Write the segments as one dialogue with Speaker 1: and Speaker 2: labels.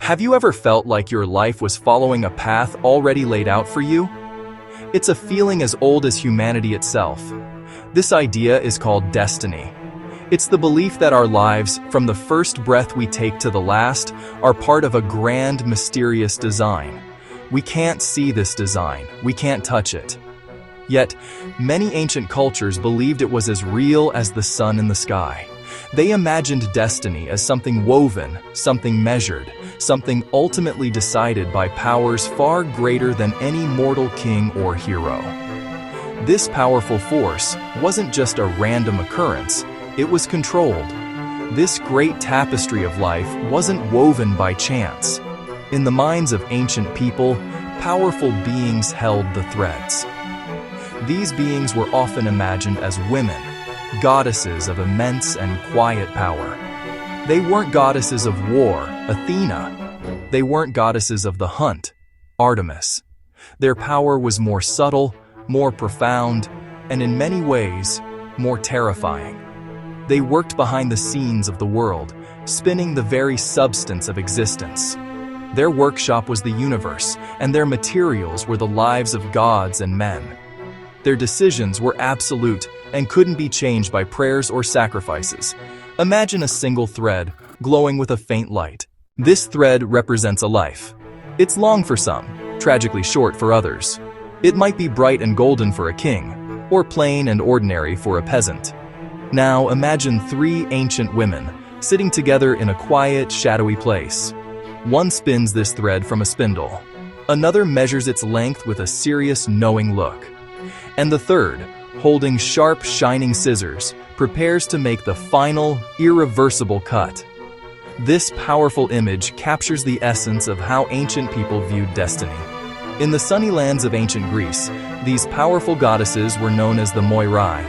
Speaker 1: Have you ever felt like your life was following a path already laid out for you? It's a feeling as old as humanity itself. This idea is called destiny. It's the belief that our lives, from the first breath we take to the last, are part of a grand, mysterious design. We can't see this design. We can't touch it. Yet, many ancient cultures believed it was as real as the sun in the sky. They imagined destiny as something woven, something measured, something ultimately decided by powers far greater than any mortal king or hero. This powerful force wasn't just a random occurrence, it was controlled. This great tapestry of life wasn't woven by chance. In the minds of ancient people, powerful beings held the threads. These beings were often imagined as women, goddesses of immense and quiet power. They weren't goddesses of war, Athena. They weren't goddesses of the hunt, Artemis. Their power was more subtle, more profound, and in many ways, more terrifying. They worked behind the scenes of the world, spinning the very substance of existence. Their workshop was the universe, and their materials were the lives of gods and men. Their decisions were absolute and couldn't be changed by prayers or sacrifices. Imagine a single thread, glowing with a faint light. This thread represents a life. It's long for some, tragically short for others. It might be bright and golden for a king, or plain and ordinary for a peasant. Now imagine three ancient women, sitting together in a quiet, shadowy place. One spins this thread from a spindle. Another measures its length with a serious, knowing look. And the third, holding sharp, shining scissors, prepares to make the final, irreversible cut. This powerful image captures the essence of how ancient people viewed destiny. In the sunny lands of ancient Greece, these powerful goddesses were known as the Moirai.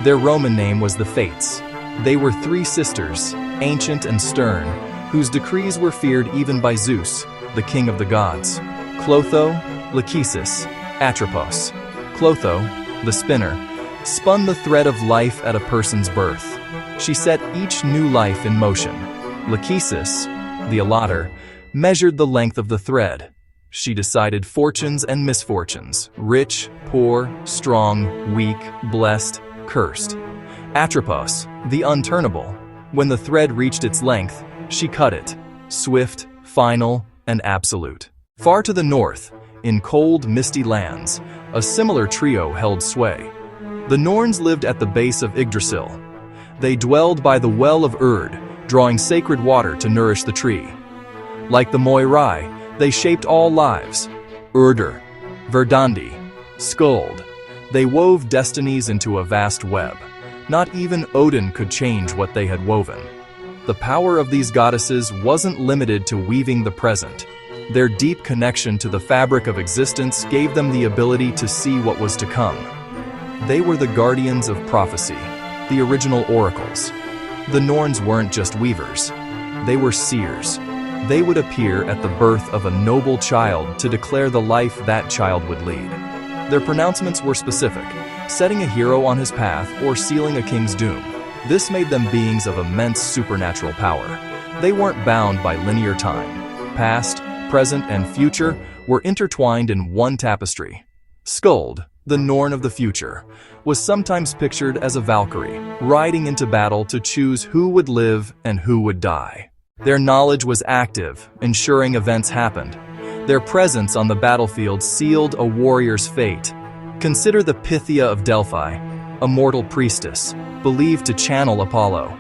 Speaker 1: Their Roman name was the Fates. They were three sisters, ancient and stern, whose decrees were feared even by Zeus, the king of the gods. Clotho, Lachesis, Atropos. Clotho, the spinner, spun the thread of life at a person's birth. She set each new life in motion. Lachesis, the allotter, measured the length of the thread. She decided fortunes and misfortunes, rich, poor, strong, weak, blessed, cursed. Atropos, the unturnable, when the thread reached its length, she cut it, swift, final, and absolute. Far to the north, in cold, misty lands, a similar trio held sway. The Norns lived at the base of Yggdrasil. They dwelled by the well of Urd, drawing sacred water to nourish the tree. Like the Moirai, they shaped all lives. Urdur, Verdandi, Skuld. They wove destinies into a vast web. Not even Odin could change what they had woven. The power of these goddesses wasn't limited to weaving the present. Their deep connection to the fabric of existence gave them the ability to see what was to come. They were the guardians of prophecy, the original oracles. The Norns weren't just weavers. They were seers. They would appear at the birth of a noble child to declare the life that child would lead. Their pronouncements were specific, setting a hero on his path or sealing a king's doom. This made them beings of immense supernatural power. They weren't bound by linear time. Past, present, and future were intertwined in one tapestry. Skuld, the Norn of the future, was sometimes pictured as a Valkyrie, riding into battle to choose who would live and who would die. Their knowledge was active, ensuring events happened. Their presence on the battlefield sealed a warrior's fate. Consider the Pythia of Delphi, a mortal priestess, believed to channel Apollo.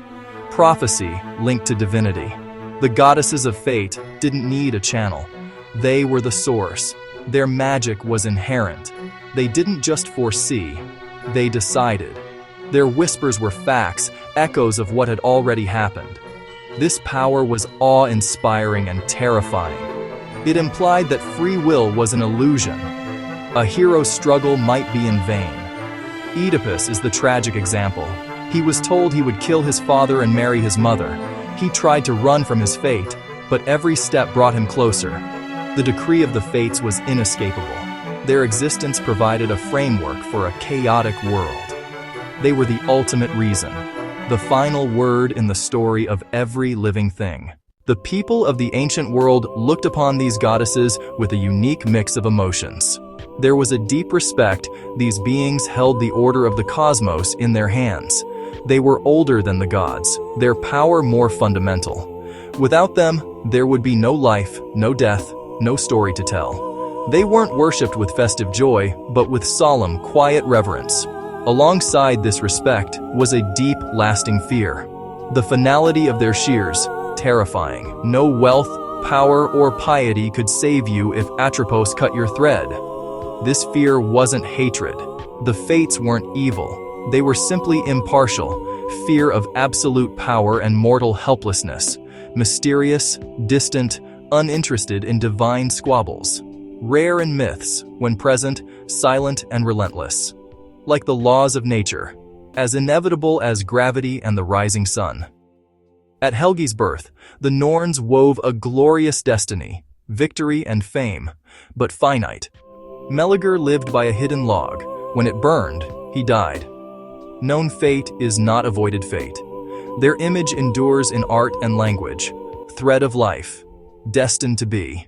Speaker 1: Prophecy linked to divinity. The goddesses of fate didn't need a channel. They were the source. Their magic was inherent. They didn't just foresee, they decided. Their whispers were facts, echoes of what had already happened. This power was awe-inspiring and terrifying. It implied that free will was an illusion. A hero's struggle might be in vain. Oedipus is the tragic example. He was told he would kill his father and marry his mother. He tried to run from his fate, but every step brought him closer. The decree of the fates was inescapable. Their existence provided a framework for a chaotic world. They were the ultimate reason, the final word in the story of every living thing. The people of the ancient world looked upon these goddesses with a unique mix of emotions. There was a deep respect. These beings held the order of the cosmos in their hands. They were older than the gods, their power more fundamental. Without them, there would be no life, no death, no story to tell. They weren't worshipped with festive joy, but with solemn, quiet reverence. Alongside this respect was a deep, lasting fear. The finality of their shears, terrifying. No wealth, power, or piety could save you if Atropos cut your thread. This fear wasn't hatred. The fates weren't evil. They were simply impartial. Fear of absolute power and mortal helplessness. Mysterious, distant, uninterested in divine squabbles. Rare in myths, when present, silent and relentless. Like the laws of nature, as inevitable as gravity and the rising sun. At Helgi's birth, the Norns wove a glorious destiny, victory and fame, but finite. Meliger lived by a hidden log. When it burned, he died. Known fate is not avoided fate. Their image endures in art and language. Thread of life, destined to be.